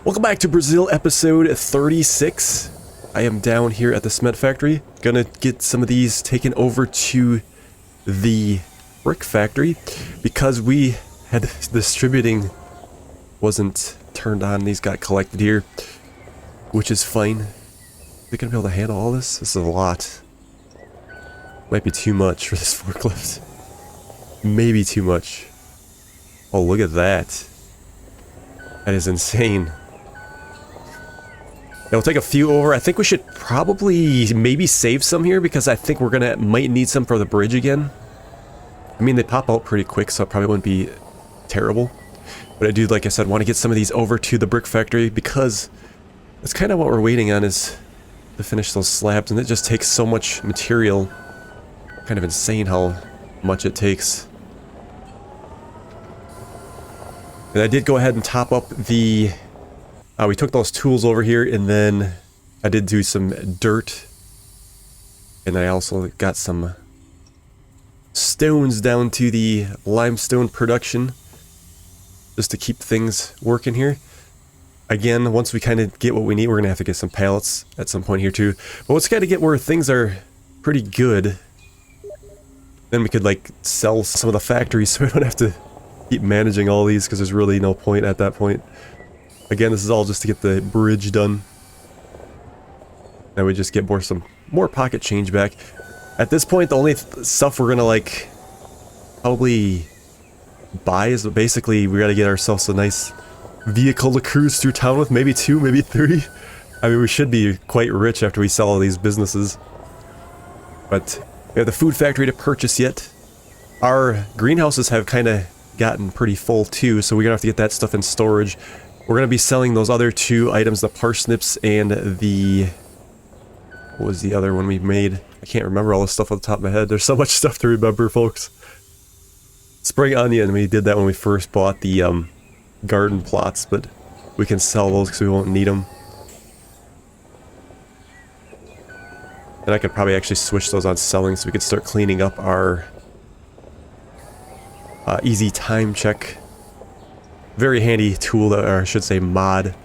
Welcome back to Brazil, episode 36. I am down here at the cement factory. Gonna get some of these taken over to the brick factory because we had distributing wasn't turned on. These got collected here, which is fine. Are they gonna be able to handle all this? This is a lot. Might be too much for this forklift. Maybe too much. Oh, look at that. That is insane. It'll take a few over. I think we should probably maybe save some here because I think we're might need some for the bridge again. I mean, they pop out pretty quick, so it probably wouldn't be terrible. But I do, like I said, want to get some of these over to the brick factory because that's kind of what we're waiting on, is to finish those slabs, and it just takes so much material. Kind of insane how much it takes. And I did go ahead and top up the... we took those tools over here, and then I did do some dirt. And I also got some stones down to the limestone production, just to keep things working here. Again, once we kind of get what we need, we're going to have to get some pallets at some point here too. But let's kind of get where things are pretty good. Then we could like sell some of the factories so we don't have to keep managing all these, because there's really no point at that point. Again, this is all just to get the bridge done. And we just get some more pocket change back. At this point, the only stuff we're gonna like probably buy is basically we gotta get ourselves a nice vehicle to cruise through town with, maybe 2, maybe 3. I mean, we should be quite rich after we sell all these businesses. But we have the food factory to purchase yet. Our greenhouses have kind of gotten pretty full too, so we're gonna have to get that stuff in storage. We're gonna be selling those other 2 items, the parsnips and the... what was the other one we made? I can't remember all the stuff on the top of my head. There's so much stuff to remember, folks. Spring onion, we did that when we first bought the garden plots, but we can sell those because we won't need them. And I could probably actually switch those on selling so we could start cleaning up our easy time check. Very handy tool, or I should say mod.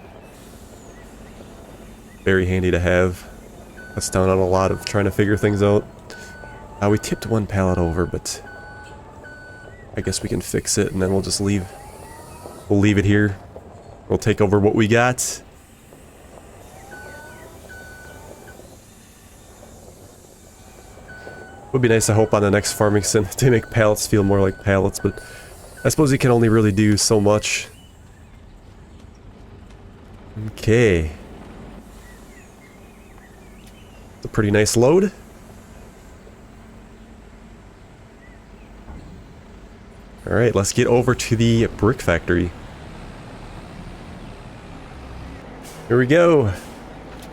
Very handy to have. Cuts down on a lot of trying to figure things out. We tipped one pallet over, but I guess we can fix it, and then we'll just leave. We'll leave it here. We'll take over what we got. Would be nice, I hope, on the next farming sim to make pallets feel more like pallets, but I suppose you can only really do so much. Okay. It's a pretty nice load. Alright, let's get over to the brick factory. Here we go.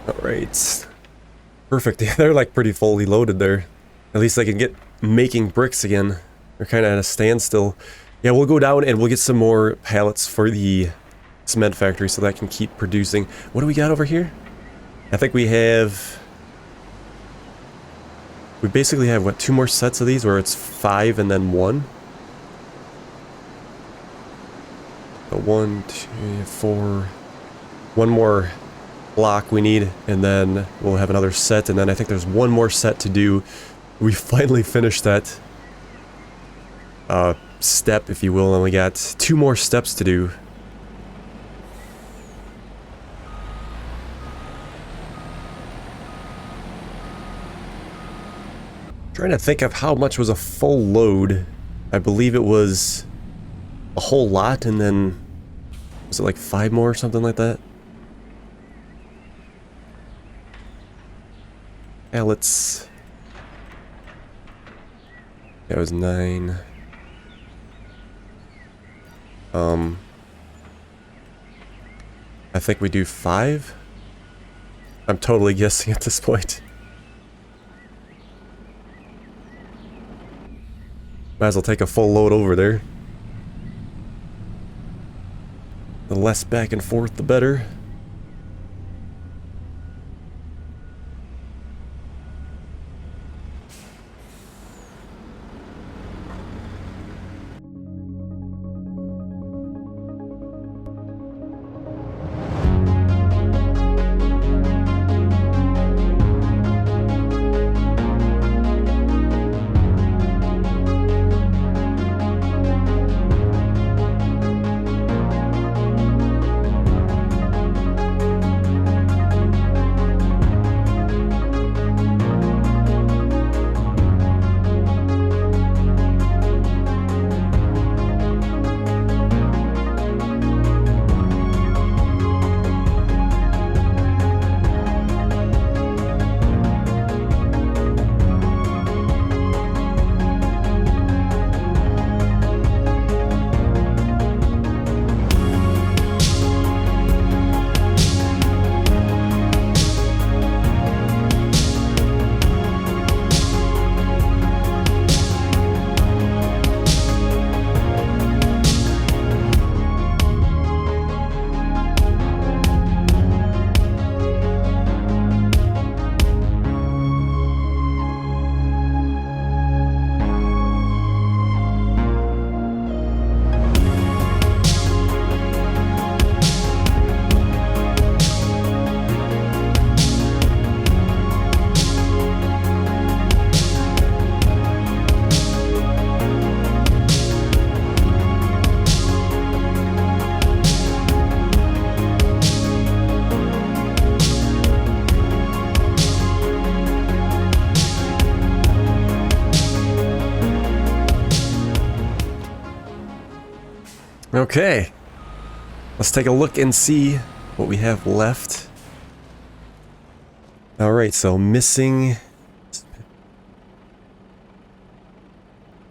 Alright. Perfect. They're like pretty fully loaded there. At least I can get making bricks again. They're kind of at a standstill. Yeah, we'll go down and we'll get some more pallets for the cement factory so that can keep producing. What do we got over here? I think we have... we basically have, what, 2 more sets of these, where it's 5 and then 1? So 1, 2, 4... 1 more block we need, and then we'll have another set, and then I think there's 1 more set to do. We finally finished that step, if you will, and we got 2 more steps to do. Trying to think of how much was a full load. I believe it was a whole lot, and then was it like 5 more or something like that? Pallets. That was 9. I think we do 5. I'm totally guessing at this point. Might as well take a full load over there. The less back and forth, the better. Okay. Let's take a look and see what we have left. Alright, so missing...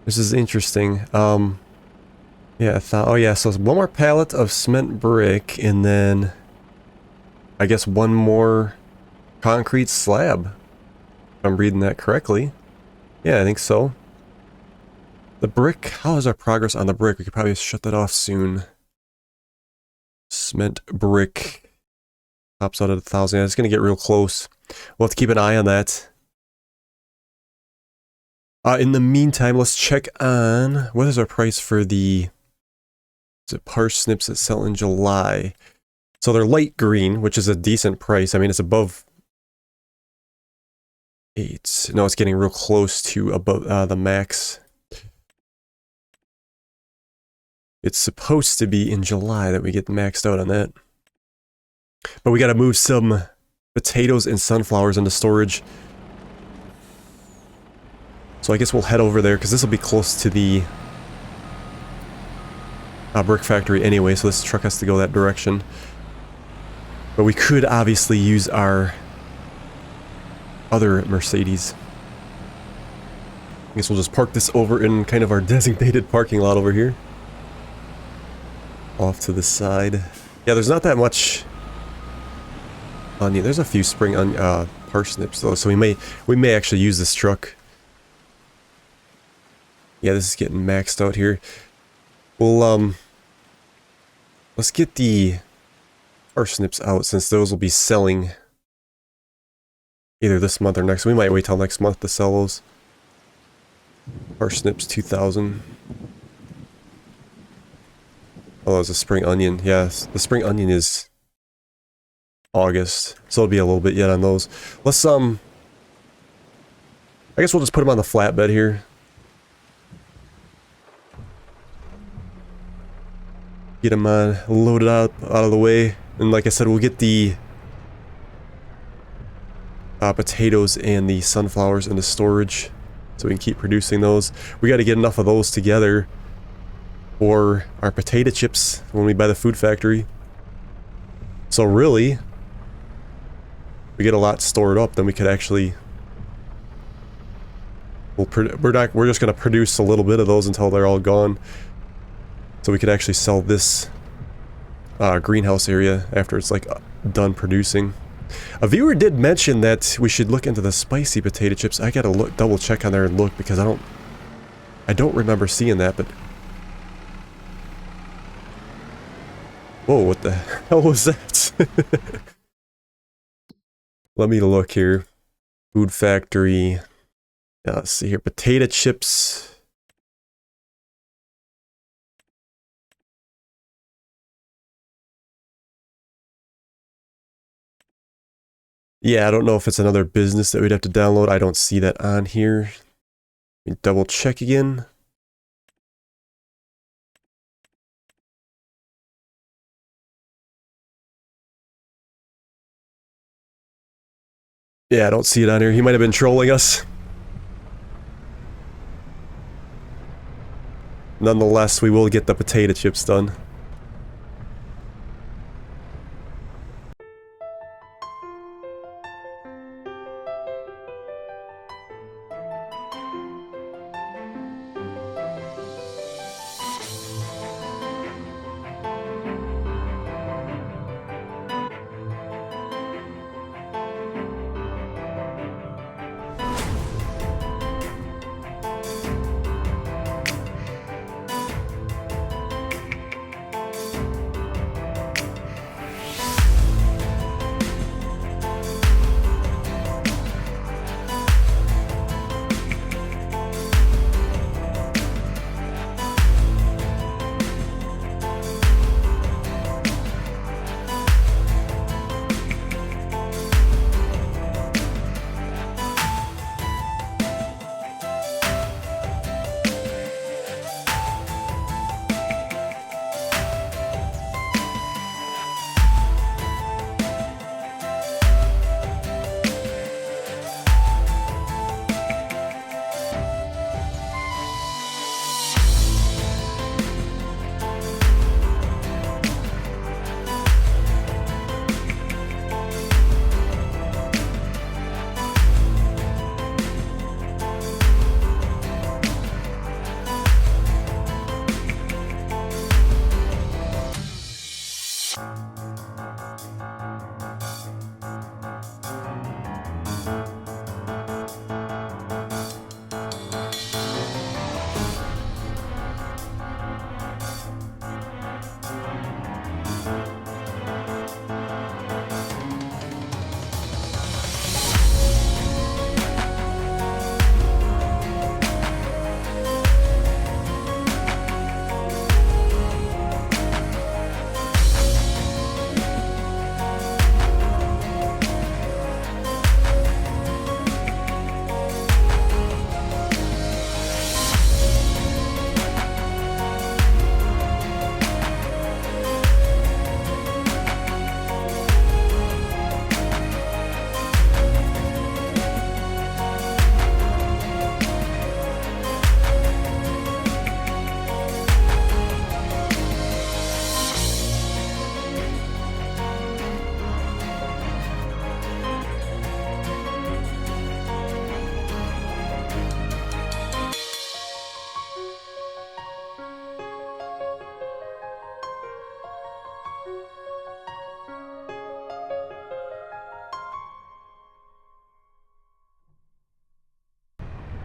This is interesting. Yeah, I thought... Oh yeah, so one more pallet of cement brick, and then... I guess one more concrete slab. If I'm reading that correctly. Yeah, I think so. The brick... How is our progress on the brick? We could probably shut that off soon. Cement brick. Tops out at 1,000. Yeah, it's going to get real close. We'll have to keep an eye on that. In the meantime, let's check on... What is our price for the... Is it parsnips that sell in July? So they're light green, which is a decent price. I mean, it's above 8. No, it's getting real close to above the max. It's supposed to be in July that we get maxed out on that. But we got to move some potatoes and sunflowers into storage. So I guess we'll head over there, because this will be close to the brick factory anyway, so this truck has to go that direction. But we could obviously use our other Mercedes. I guess we'll just park this over in kind of our designated parking lot over here. Off to the side. Yeah, there's not that much onion. There's a few spring parsnips though, so we may actually use this truck. Yeah, this is getting maxed out here. We'll let's get the parsnips out, since those will be selling either this month or next. We might wait till next month to sell those. Parsnips 2,000. Oh, there's a spring onion. Yes, the spring onion is August, so it'll be a little bit yet on those. Let's I guess we'll just put them on the flatbed here. Get them loaded out of the way. And like I said, we'll get the potatoes and the sunflowers into storage so we can keep producing those. We got to get enough of those together for our potato chips when we buy the food factory. So really, we get a lot stored up, then we could actually... We're just going to produce a little bit of those until they're all gone. So we could actually sell this greenhouse area after it's like done producing. A viewer did mention that we should look into the spicy potato chips. I gotta look, double check on there and look, because I don't remember seeing that. But whoa, what the hell was that? Let me look here. Food factory. Yeah, let's see here. Potato chips. Yeah, I don't know if it's another business that we'd have to download. I don't see that on here. Let me double check again. Yeah, I don't see it on here. He might have been trolling us. Nonetheless, we will get the potato chips done.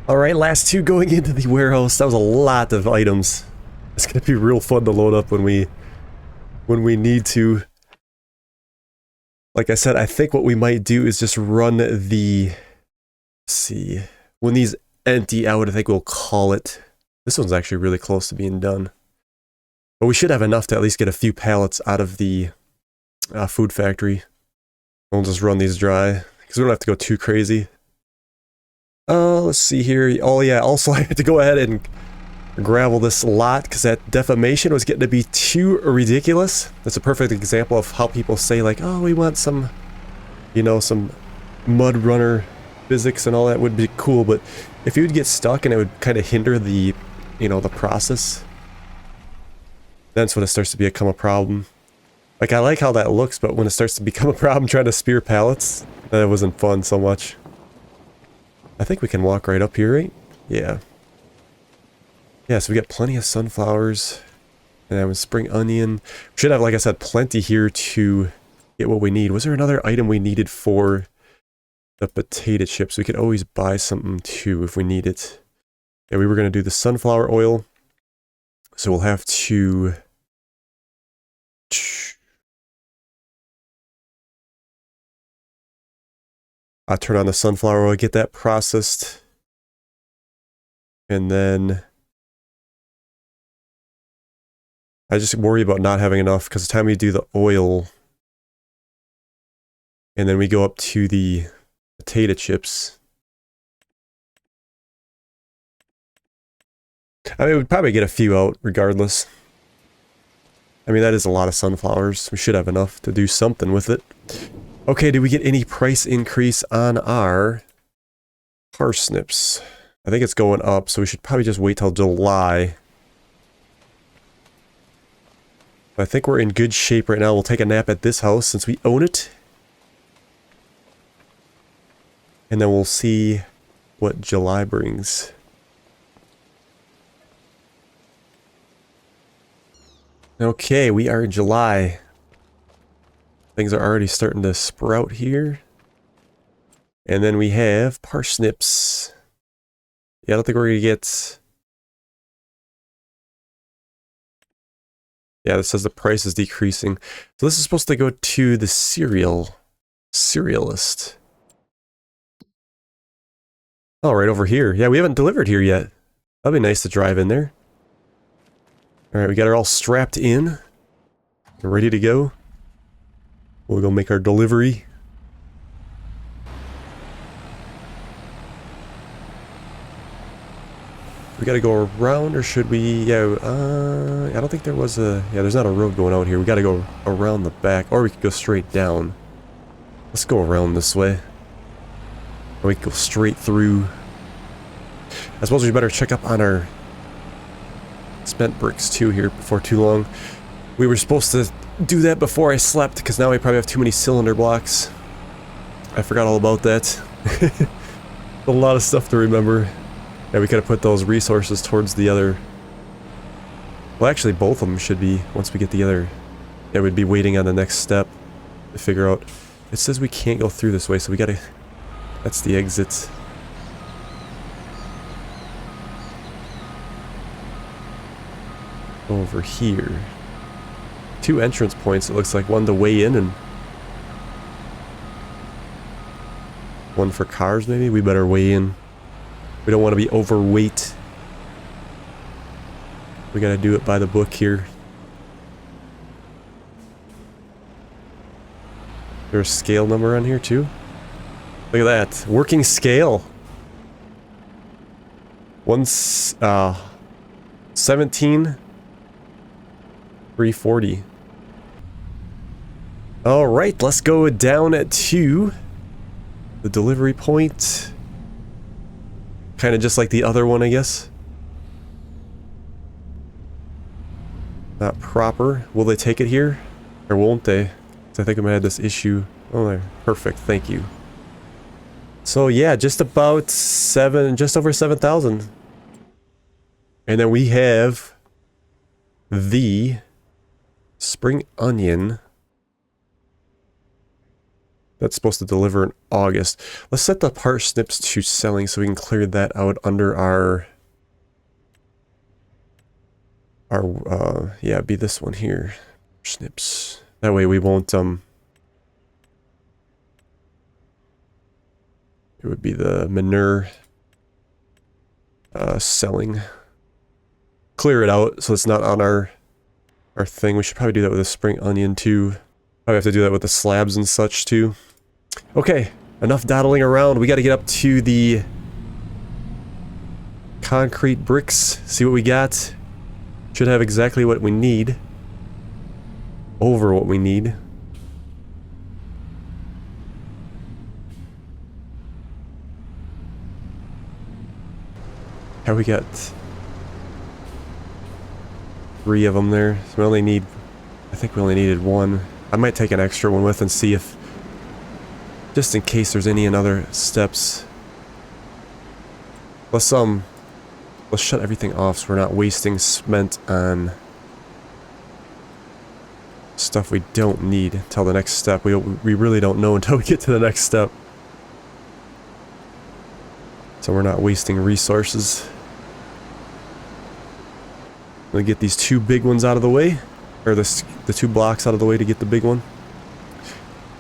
Alright, last two going into the warehouse. That was a lot of items. It's gonna be real fun to load up when we need to. Like I said, I think what we might do is just run the... Let's see. When these empty out, I think we'll call it. This one's actually really close to being done. But we should have enough to at least get a few pallets out of the food factory. We'll just run these dry, because we don't have to go too crazy. Let's see here. Oh yeah, also I had to go ahead and gravel this lot, because that defamation was getting to be too ridiculous. That's a perfect example of how people say like, oh, we want some, you know, some mud runner physics and all that would be cool, but if you would get stuck and it would kind of hinder the, you know, the process, that's when it starts to become a problem. Like, I like how that looks, but when it starts to become a problem trying to spear pallets, that wasn't fun so much. I think we can walk right up here, right? Yeah. Yeah, so we got plenty of sunflowers. And then spring onion. We should have, like I said, plenty here to get what we need. Was there another item we needed for the potato chips? We could always buy something too if we need it. Yeah, we were going to do the sunflower oil. So we'll have to... I'll turn on the sunflower oil, get that processed. And then... I just worry about not having enough, because the time we do the oil... And then we go up to the potato chips. I mean, we'd probably get a few out regardless. I mean, that is a lot of sunflowers. We should have enough to do something with it. Okay, did we get any price increase on our parsnips? I think it's going up, so we should probably just wait till July. I think we're in good shape right now. We'll take a nap at this house since we own it. And then we'll see what July brings. Okay, we are in July. Things are already starting to sprout here. And then we have parsnips. Yeah, I don't think we're gonna get... Yeah, this says the price is decreasing. So this is supposed to go to the cerealist. Oh, right over here. Yeah, we haven't delivered here yet. That'd be nice to drive in there. Alright, we got her all strapped in. We're ready to go. We'll go make our delivery. We gotta go around, or should we... Yeah, I don't think there was a... Yeah, there's not a road going out here. We gotta go around the back, or we could go straight down. Let's go around this way. Or we can go straight through. I suppose we better check up on our spent bricks too here before too long. We were supposed to do that before I slept, because now we probably have too many cylinder blocks. I forgot all about that. A lot of stuff to remember. Yeah, we could have put those resources towards the other... Well, actually, both of them should be, once we get the other... Yeah, we'd be waiting on the next step to figure out... It says we can't go through this way, so we gotta... That's the exit. Over here. 2 entrance points, it looks like. One to weigh in and... one for cars, maybe? We better weigh in. We don't want to be overweight. We gotta do it by the book here. There's a scale number on here too. Look at that. Working scale. 17,340. Alright, let's go down to the delivery point. Kind of just like the other one, I guess. Not proper. Will they take it here? Or won't they? 'Cause I think I might have this issue. Oh, there. Perfect. Thank you. So yeah, just about just over 7,000. And then we have the spring onion. That's supposed to deliver in August. Let's set the parsnips to selling so we can clear that out under our yeah, be this one here. Snips. That way we won't it would be the manure selling. Clear it out so it's not on our thing. We should probably do that with a spring onion too. Probably have to do that with the slabs and such too. Okay, enough dawdling around. We got to get up to the concrete bricks, see what we got. Should have exactly what we need. Over what we need. How we got 3 of them there. So we only need, I think we only needed 1. I might take an extra one with and see if, just in case there's any other steps. Let's shut everything off so we're not wasting cement on stuff we don't need until the next step. We really don't know until we get to the next step. So we're not wasting resources. We'll get these 2 big ones out of the way, or the 2 blocks out of the way to get the big one.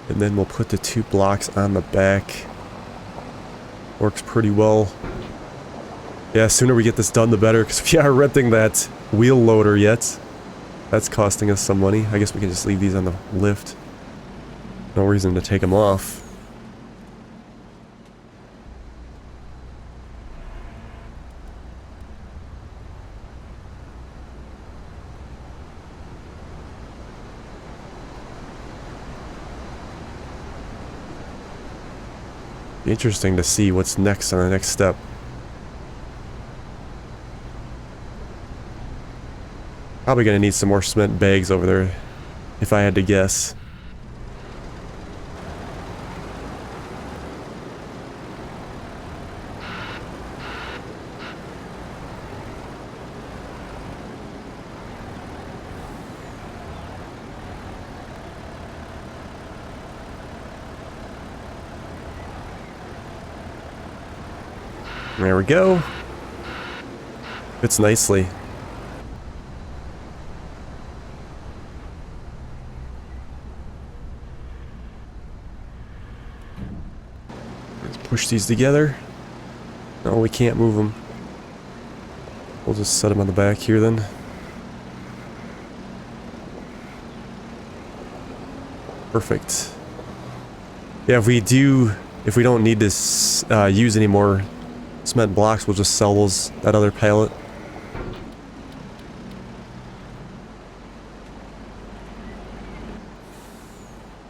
And then we'll put the 2 blocks on the back. Works pretty well. Yeah, sooner we get this done, the better, because we are renting that wheel loader yet. That's costing us some money. I guess we can just leave these on the lift. No reason to take them off. Be interesting to see what's next on the next step. Probably gonna need some more cement bags over there, if I had to guess. There we go. Fits nicely. Let's push these together. No, we can't move them. We'll just set them on the back here then. Perfect. Yeah, if we don't need to use any more cement blocks, we'll just sell that other pallet.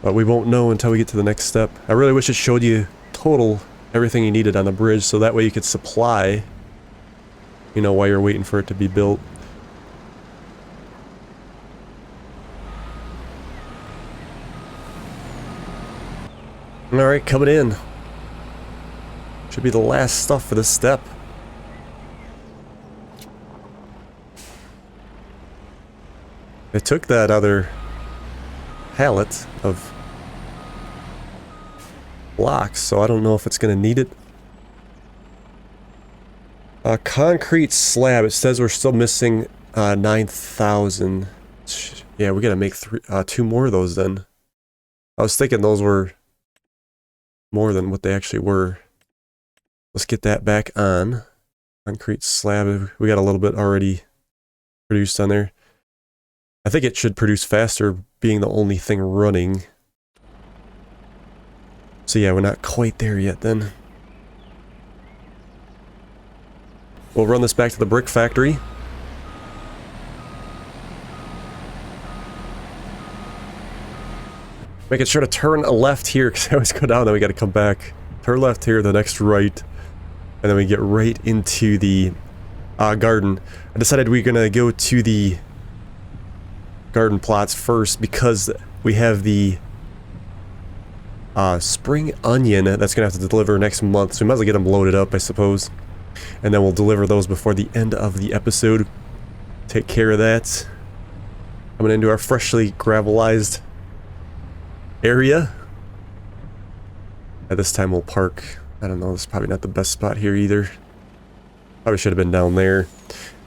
But we won't know until we get to the next step. I really wish it showed you total everything you needed on the bridge, so that way you could supply, you know, while you're waiting for it to be built. Alright, coming in. Should be the last stuff for this step. I took that other pallet of blocks, so I don't know if it's going to need it. Concrete slab. It says we're still missing 9,000. Yeah, we got to make 2 more of those then. I was thinking those were more than what they actually were. Let's get that back on. Concrete slab. We got a little bit already produced on there. I think it should produce faster being the only thing running. So yeah, we're not quite there yet then. We'll run this back to the brick factory. Making sure to turn a left here, because I always go down, then we got to come back. Turn left here, the next right. And then we get right into the garden. I decided we're going to go to the garden plots first because we have the spring onion that's going to have to deliver next month. So we might as well get them loaded up, I suppose. And then we'll deliver those before the end of the episode. Take care of that. Coming into our freshly gravelized area. At this time we'll park. I don't know, this is probably not the best spot here either. Probably should have been down there.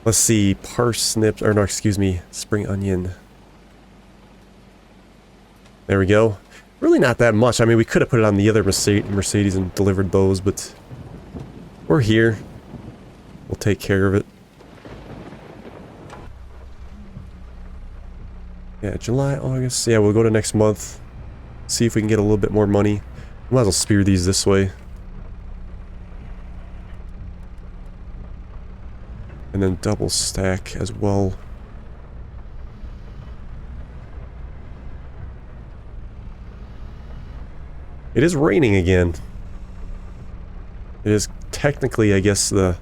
Let's see, parsnips, or no, excuse me, spring onion. There we go. Really not that much. I mean, we could have put it on the other Mercedes and delivered those, but we're here. We'll take care of it. Yeah, July, August. Yeah, we'll go to next month. See if we can get a little bit more money. Might as well spear these this way. And then double stack as well. It is raining again. It is technically, I guess, the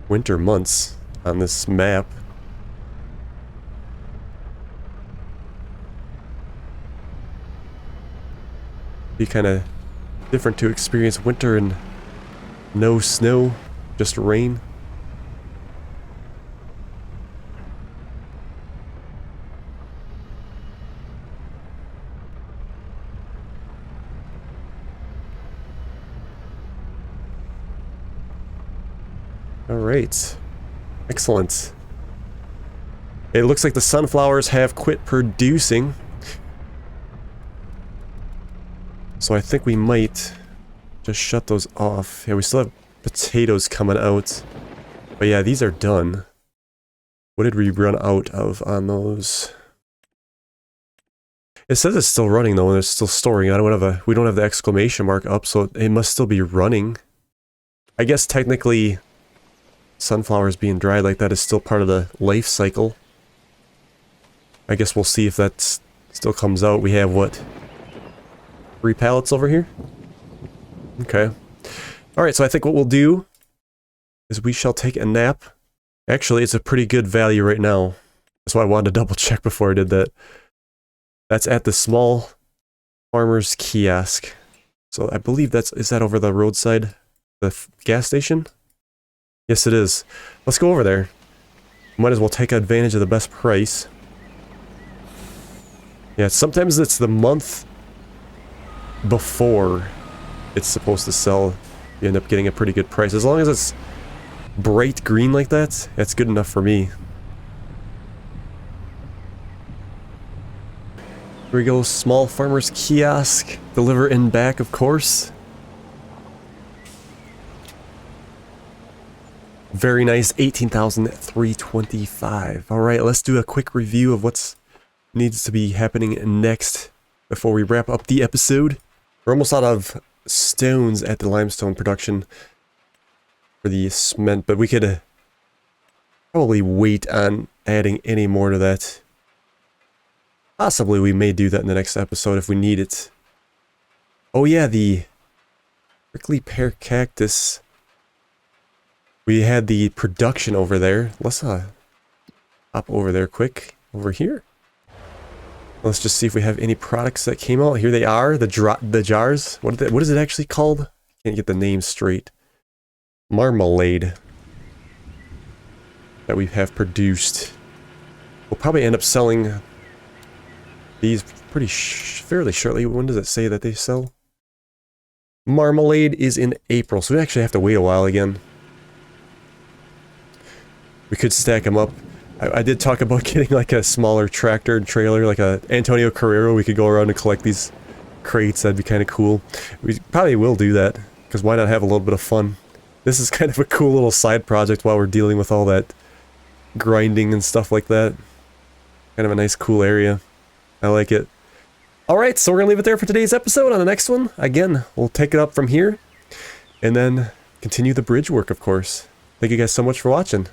winter months on this map. Be kind of different to experience winter and no snow, just rain. Alright. Excellent. It looks like the sunflowers have quit producing. So I think we might just shut those off. Yeah, we still have potatoes coming out. But yeah, these are done. What did we run out of on those? It says it's still running though, and it's still storing. We don't have the exclamation mark up, so it must still be running. I guess technically sunflowers being dried like that is still part of the life cycle. I guess we'll see if that still comes out. We have what? 3 pallets over here? Okay. Alright, so I think what we'll do is we shall take a nap. Actually, it's a pretty good value right now. That's why I wanted to double check before I did that. That's at the small farmer's kiosk. So I believe is that over the roadside? The gas station? Yes, it is. Let's go over there. Might as well take advantage of the best price. Yeah, sometimes it's the month before it's supposed to sell. You end up getting a pretty good price. As long as it's bright green like that, that's good enough for me. Here we go, small farmer's kiosk. Deliver in back, of course. Very nice, 18,325. Alright, let's do a quick review of what's needs to be happening next before we wrap up the episode. We're almost out of stones at the limestone production for the cement, but we could probably wait on adding any more to that. Possibly we may do that in the next episode if we need it. Oh yeah, the prickly pear cactus. We had the production over there. Let's hop over there quick. Over here. Let's just see if we have any products that came out. Here they are, the jars. What is it actually called? Can't get the name straight. Marmalade that we have produced. We'll probably end up selling these fairly shortly. When does it say that they sell? Marmalade is in April, so we actually have to wait a while again. We could stack them up. I did talk about getting like a smaller tractor and trailer, like a Antonio Carrero. We could go around and collect these crates. That'd be kind of cool. We probably will do that, because why not have a little bit of fun? This is kind of a cool little side project while we're dealing with all that grinding and stuff like that. Kind of a nice, cool area. I like it. Alright, so we're going to leave it there for today's episode. On the next one, again, we'll take it up from here, and then continue the bridge work, of course. Thank you guys so much for watching.